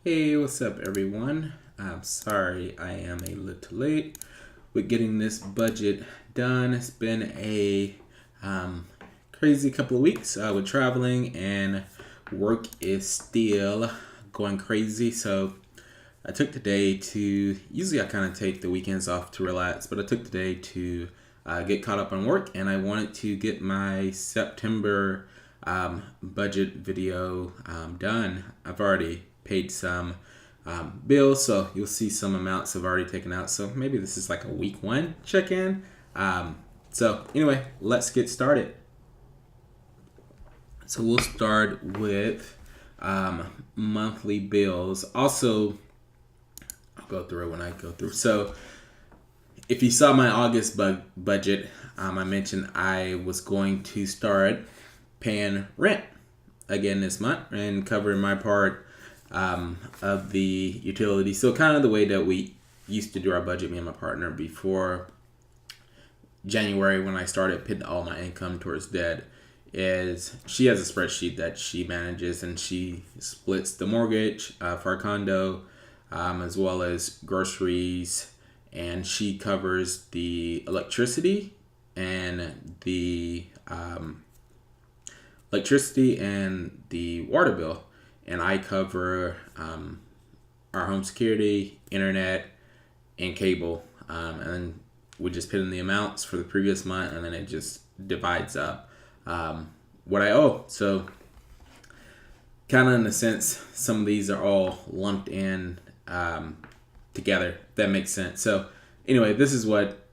Hey, what's up, everyone? I'm sorry I am a little late with getting this budget done. It's been a crazy couple of weeks with traveling, and work is still going crazy. So I took the day to, usually I kind of take the weekends off to relax, but I took the day to get caught up on work, and I wanted to get my September budget video done. I've already paid some bills, so you'll see some amounts I've already taken out. So maybe this is like a week one check in. So, anyway, let's get started. So, we'll start with monthly bills. Also, I'll go through it when I go through. So, if you saw my August budget, I mentioned I was going to start paying rent again this month and covering my part of the utility. So kind of the way that we used to do our budget, me and my partner, before January when I started putting all my income towards debt, is she has a spreadsheet that she manages, and she splits the mortgage for our condo as well as groceries, and she covers the electricity and the water bill, and I cover our home security, internet, and cable, and we just put in the amounts for the previous month, and then it just divides up what I owe. So kind of in a sense, some of these are all lumped in together, if that makes sense. So anyway, this is what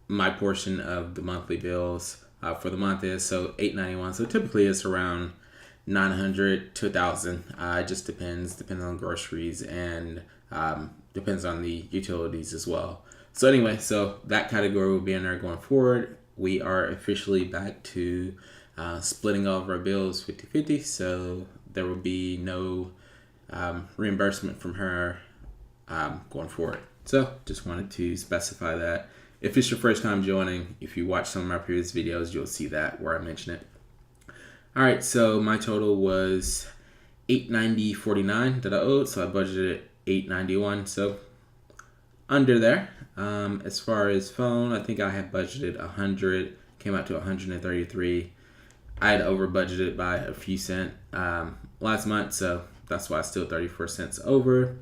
my portion of the monthly bills for the month is. So $891. So typically it's around $900 to $1,000. It just depends on groceries, and depends on the utilities as well. So anyway, so that category will be in there going forward. We are officially back to splitting all of our bills 50-50. So there will be no reimbursement from her going forward. So just wanted to specify that. If it's your first time joining, if you watch some of my previous videos, you'll see that where I mention it. All right, so my total was $890.49 that I owed, so I budgeted $891, so under there. As far as phone, I think I had budgeted $100, came out to $133. I had over budgeted by a few cents last month, so that's why it's still 34 cents over.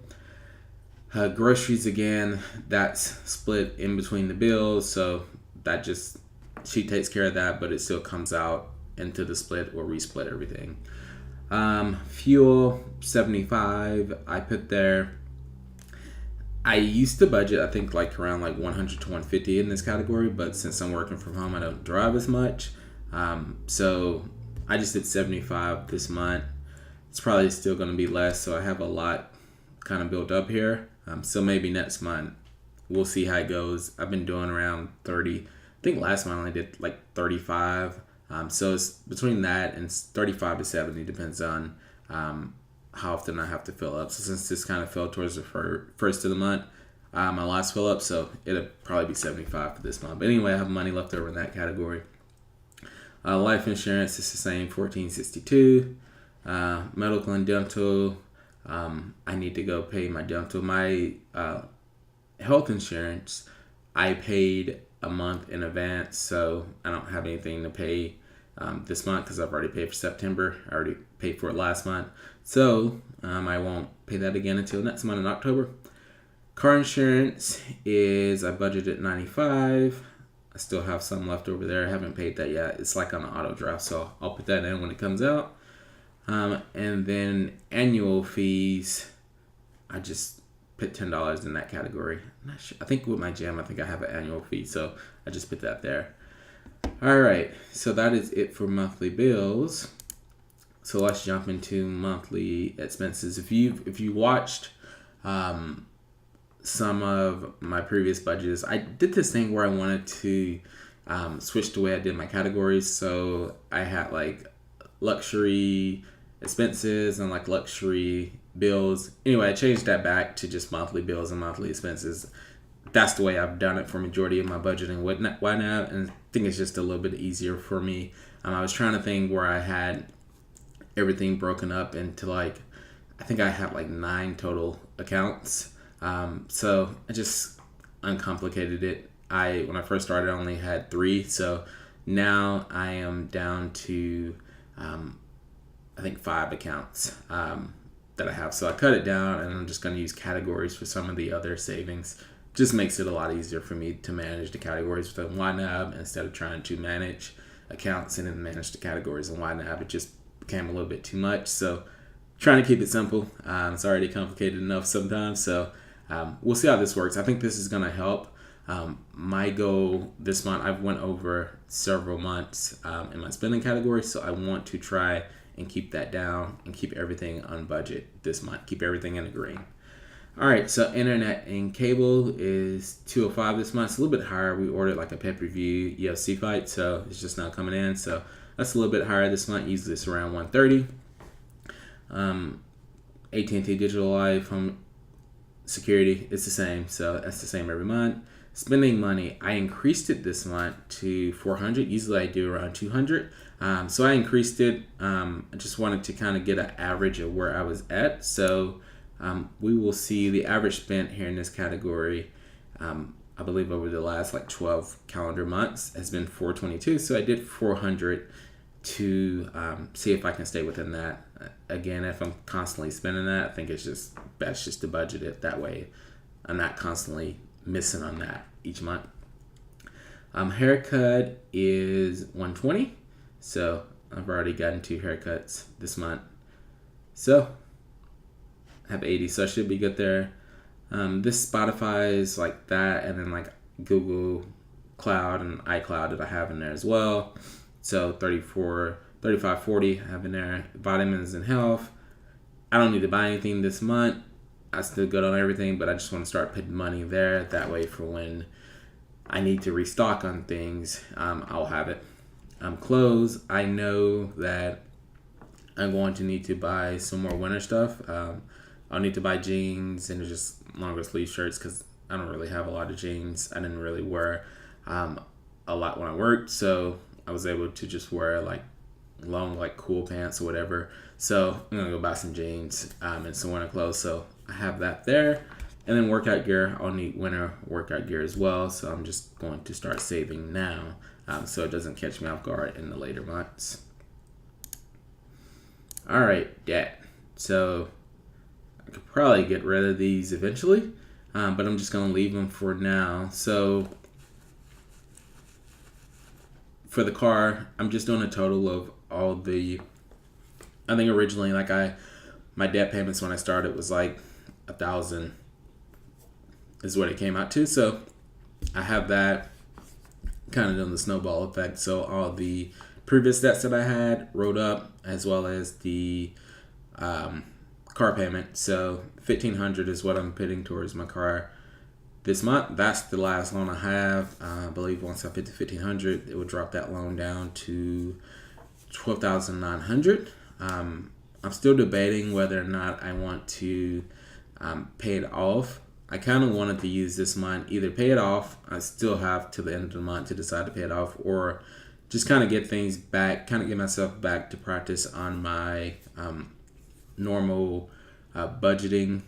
Groceries, again, that's split in between the bills, so that just, she takes care of that, but it still comes out into the split or resplit everything. Fuel, 75, I put there. I used to budget, I think, around 100 to 150 in this category, but since I'm working from home, I don't drive as much. So I just did 75 this month. It's probably still going to be less, so I have a lot kind of built up here. So maybe next month, we'll see how it goes. I've been doing around 30. I think last month I only did 35. So it's between that and 35 to 70, depends on how often I have to fill up. So since this kind of fell towards the first of the month, my last fill up, so it'll probably be 75 for this month. But anyway, I have money left over in that category. Life insurance is the same, $14.62. Medical and dental, I need to go pay my dental. My health insurance, I paid a month in advance, so I don't have anything to pay this month because I've already paid for September. I already paid for it last month, so I won't pay that again until next month in October. Car insurance is, I budgeted $95. I still have some left over there. I haven't paid that yet. It's on an auto draft, so I'll put that in when it comes out. And then annual fees, I just put $10 in that category. I'm not sure. I think with my gym, I think I have an annual fee, so I just put that there. All right, so that is it for monthly bills. So let's jump into monthly expenses. If you watched some of my previous budgets, I did this thing where I wanted to switch the way I did my categories. So I had luxury expenses and luxury bills. Anyway, I changed that back to just monthly bills and monthly expenses. That's the way I've done it for majority of my budgeting. Why not? And I think it's just a little bit easier for me. I was trying to think where I had everything broken up into I think I have like 9 total accounts. So I just uncomplicated it. When I first started, I only had 3, so now I am down to I think 5 accounts that I have. So I cut it down, and I'm just going to use categories for some of the other savings. Just makes it a lot easier for me to manage the categories with YNAB instead of trying to manage accounts and then manage the categories in YNAB. It just became a little bit too much. So trying to keep it simple. It's already complicated enough sometimes. So we'll see how this works. I think this is going to help. My goal this month, I've went over several months in my spending category, so I want to try and keep that down and keep everything on budget this month. Keep everything in the green. All right, so internet and cable is $205 this month. It's a little bit higher. We ordered like a pay-per-view UFC fight, so it's just now coming in. So that's a little bit higher this month. Usually it's around $130. AT&T Digital Life Home Security, it's the same. So that's the same every month. Spending money, I increased it this month to $400. Usually I do around $200. So I increased it. I just wanted to kind of get an average of where I was at. So we will see the average spent here in this category. I believe over the last like 12 calendar months has been $422. So I did $400 to see if I can stay within that. Again, if I'm constantly spending that, I think it's just best just to budget it that way. I'm not constantly missing on that each month. Haircut is $120. So I've already gotten 2 haircuts this month. So I have 80, so I should be good there. This Spotify is like that, and then like Google Cloud and iCloud that I have in there as well. So 34, 35, 40 I have in there. Vitamins and health. I don't need to buy anything this month. I still good on everything, but I just want to start putting money there. That way for when I need to restock on things, I'll have it. Clothes, I know that I'm going to need to buy some more winter stuff. I'll need to buy jeans and just longer sleeve shirts because I don't really have a lot of jeans. I didn't really wear a lot when I worked, so I was able to just wear like long like cool pants or whatever. So I'm gonna go buy some jeans and some winter clothes. So I have that there. And then workout gear, I'll need winter workout gear as well. So I'm just going to start saving now so it doesn't catch me off guard in the later months. All right, debt. So I could probably get rid of these eventually, but I'm just going to leave them for now. So for the car, I'm just doing a total of all the, I think originally my debt payments when I started was like $1,000 is what it came out to. So I have that kind of done the snowball effect. So all the previous debts that I had wrote up, as well as the car payment. So $1,500 is what I'm putting towards my car this month. That's the last loan I have. I believe once I put the $1,500, it would drop that loan down to $12,900. I'm still debating whether or not I want to pay it off. I kind of wanted to use this month, either pay it off, I still have to the end of the month to decide to pay it off, or just kind of get things back, kind of get myself back to practice on my normal budgeting,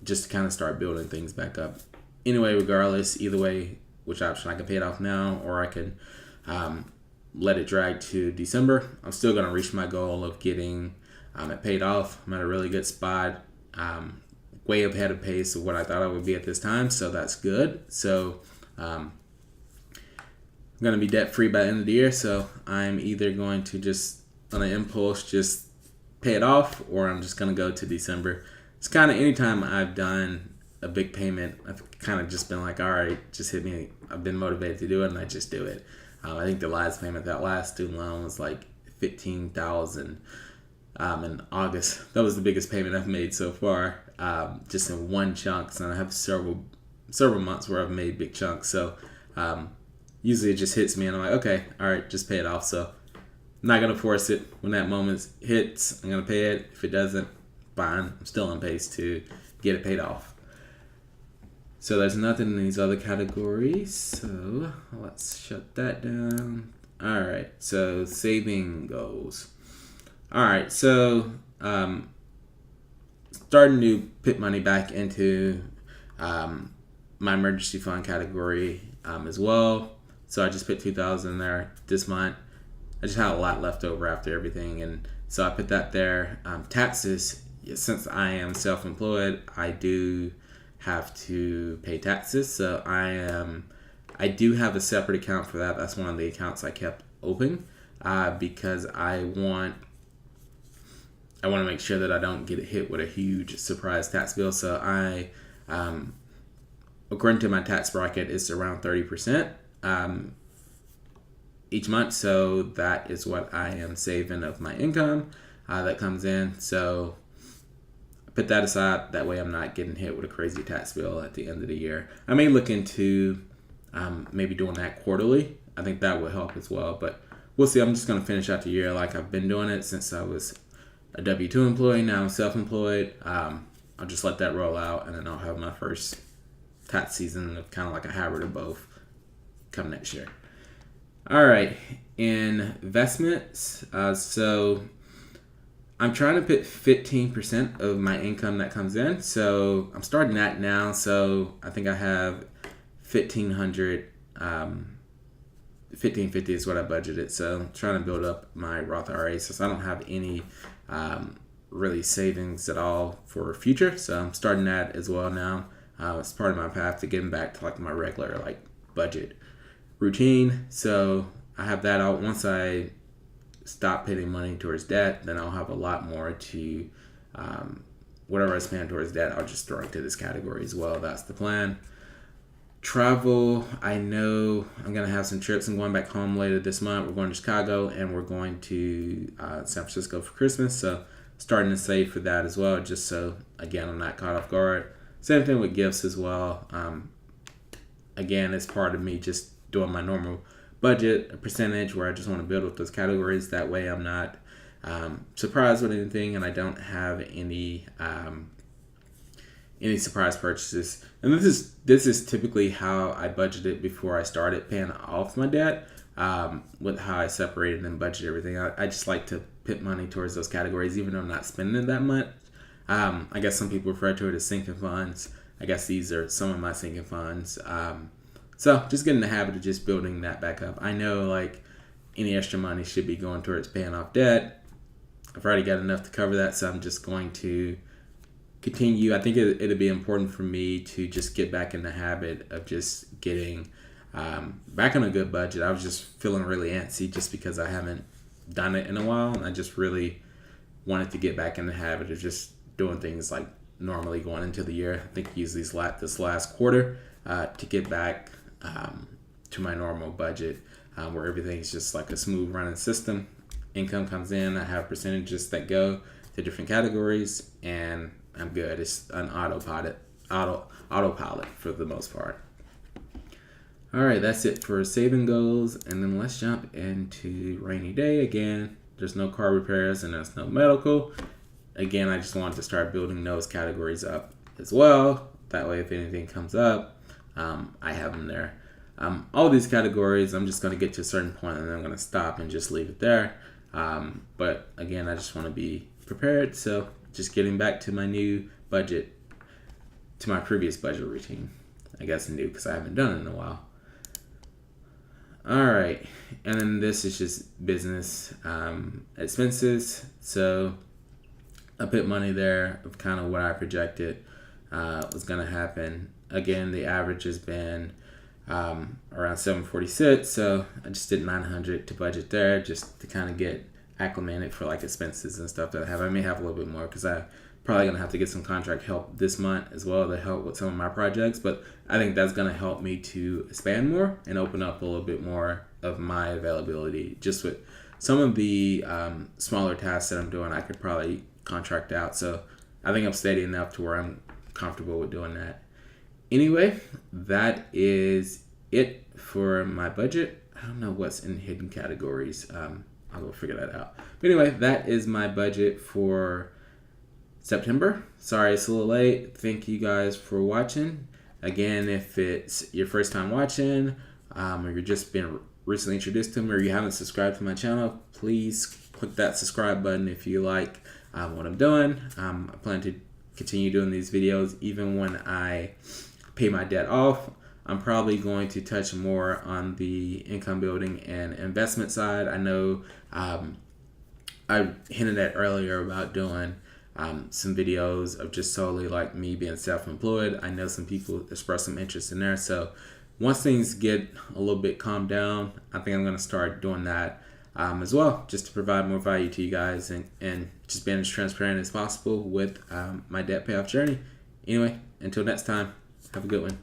just to kind of start building things back up. Anyway, regardless, either way, which option, I can pay it off now, or I can let it drag to December. I'm still going to reach my goal of getting it paid off. I'm at a really good spot. Way ahead of pace of what I thought I would be at this time, so that's good. So I'm going to be debt free by the end of the year, so I'm either going to just on an impulse just pay it off, or I'm just going to go to December. It's kind of anytime I've done a big payment, I've kind of just been like, all right, just hit me. I've been motivated to do it, and I just do it. I think the last payment, that last student loan was like $15,000 in August. That was the biggest payment I've made so far, just in one chunk. And I have several months where I've made big chunks. So usually it just hits me, and I'm like, okay, all right, just pay it off. So I'm not gonna force it. When that moment hits, I'm gonna pay it. If it doesn't, fine. I'm still on pace to get it paid off. So there's nothing in these other categories. So let's shut that down. All right. So saving goals. All right. So starting to put money back into my emergency fund category as well. So I just put $2,000 in there this month. I just had a lot left over after everything, and so I put that there. Taxes, since I am self-employed, I do have to pay taxes. So I do have a separate account for that. That's one of the accounts I kept open because I want to make sure that I don't get hit with a huge surprise tax bill. So according to my tax bracket, it's around 30% each month. So that is what I am saving of my income that comes in. So I put that aside. That way I'm not getting hit with a crazy tax bill at the end of the year. I may look into maybe doing that quarterly. I think that would help as well. But we'll see. I'm just going to finish out the year like I've been doing it since I was a W-2 employee. Now I'm self-employed. I'll just let that roll out, and then I'll have my first tax season of kind of like a hybrid of both come next year. All right, investments. So I'm trying to put 15% of my income that comes in. So I'm starting that now. So I think I have $1,500. 1550 is what I budgeted. So I'm trying to build up my Roth IRA since I don't have any really savings at all for future. So I'm starting that as well now. It's part of my path to getting back to like my regular like budget routine. So I have that out. Once I stop putting money towards debt, then I'll have a lot more to whatever I spend towards debt, I'll just throw into this category as well. That's the plan. Travel, I know I'm going to have some trips. I'm going back home later this month. We're going to Chicago, and we're going to San Francisco for Christmas. So starting to save for that as well, just so, again, I'm not caught off guard. Same thing with gifts as well. Again, it's part of me just doing my normal budget, a percentage where I just want to build up those categories. That way I'm not surprised with anything, and I don't have any surprise purchases. And this is typically how I budgeted before I started paying off my debt, with how I separated and budgeted everything. I just like to put money towards those categories, even though I'm not spending it that much. I guess some people refer to it as sinking funds. I guess these are some of my sinking funds. So just get in the habit of just building that back up. I know like any extra money should be going towards paying off debt. I've already got enough to cover that, so I'm just going to continue. I think it'll be important for me to just get back in the habit of just getting back on a good budget. I was just feeling really antsy just because I haven't done it in a while, and I just really wanted to get back in the habit of just doing things like normally going into the year. I think use this last quarter to get back to my normal budget, where everything's just like a smooth running system. Income comes in, I have percentages that go to different categories, and I'm good. It's an autopilot for the most part. All right, that's it for saving goals, and then let's jump into rainy day again. There's no car repairs and there's no medical. Again, I just wanted to start building those categories up as well. That way, if anything comes up, I have them there. All these categories, I'm just going to get to a certain point and then I'm going to stop and just leave it there. But again, I just want to be prepared. So just getting back to my new budget, to my previous budget routine. I guess new because I haven't done it in a while. All right. And then this is just business expenses. So I put money there of kind of what I projected was going to happen. Again, the average has been around 746, so I just did 900 to budget there just to kind of get acclimated for like expenses and stuff that I have. I may have a little bit more because I'm probably going to have to get some contract help this month as well to help with some of my projects, but I think that's going to help me to expand more and open up a little bit more of my availability. Just with some of the smaller tasks that I'm doing, I could probably contract out, so I think I'm steady enough to where I'm comfortable with doing that. Anyway, that is it for my budget. I don't know what's in hidden categories. I'll go figure that out. But anyway, that is my budget for September. Sorry it's a little late. Thank you guys for watching. Again, if it's your first time watching, or you're just been recently introduced to me, or you haven't subscribed to my channel, please click that subscribe button if you like what I'm doing. I plan to continue doing these videos even when I pay my debt off. I'm probably going to touch more on the income building and investment side. I know I hinted at earlier about doing some videos of just solely like me being self-employed. I know some people express some interest in there. So once things get a little bit calmed down, I think I'm going to start doing that as well, just to provide more value to you guys and just being as transparent as possible with my debt payoff journey. Anyway, until next time, have a good one.